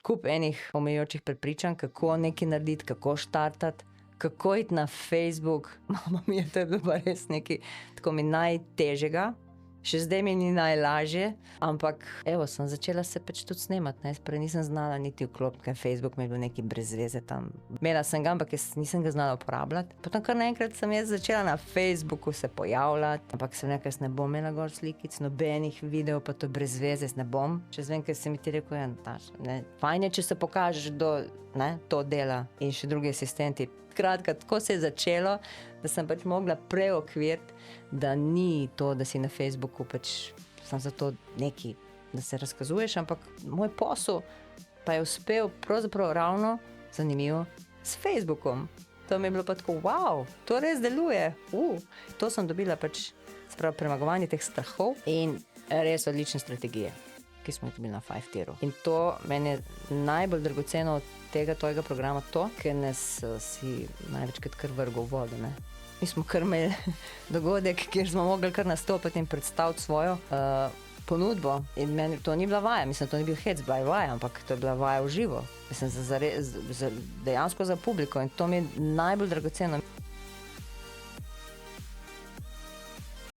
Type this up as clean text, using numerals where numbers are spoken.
Kup enih omejujočih prepričanj, kako nekaj narediti, kako štartati, kako iti na Facebook. Mama mi je, to je bilo pa res nekaj tako mi najtežjega. Še zdaj mi ni najlažje, ampak evo, sem začela se pač tudi snemati, ne, prej nisem znala niti vklopiti, ker Facebook mi je bil neki brez veze tam. Imela sem ga, ampak jaz nisem ga znala uporabljati. Potem kar naenkrat sem jaz začela na Facebooku se pojavljati, ampak sem nekaj, jaz ne bom imela gor slikic, nobenih videov, pa to brez veze, jaz ne bom. Čez vem, ker sem mi ti rekel, Nataša, ne, fajn je, če se pokažeš, ne, to dela in še drugi asistenti. Kratka, tako se je začelo, da sem pač mogla preokviriti, da ni to, da si na Facebooku pač sem zato neki, da se razkazuješ, ampak moj posel pa je uspel pravzaprav ravno, zanimivo, s Facebookom. To mi je bilo pa tako, wow, to res deluje. To sem dobila pač premagovanje teh strahov in res odlične strategije, ki smo jih dobili na 5-tieru. In to meni je najbolj dragoceno od tega tvojega programa to, ker nas si največkrat kar vrgel v vodo, ne. Mi smo kar imeli dogodek, kjer smo mogli kar nastopiti in predstaviti svojo ponudbo. In meni to ni bila vaja, mislim, to ni bil hec, bila je vaja, ampak to je bila vaja v živo. Mislim, dejansko za publiko in to mi je najbolj dragoceno.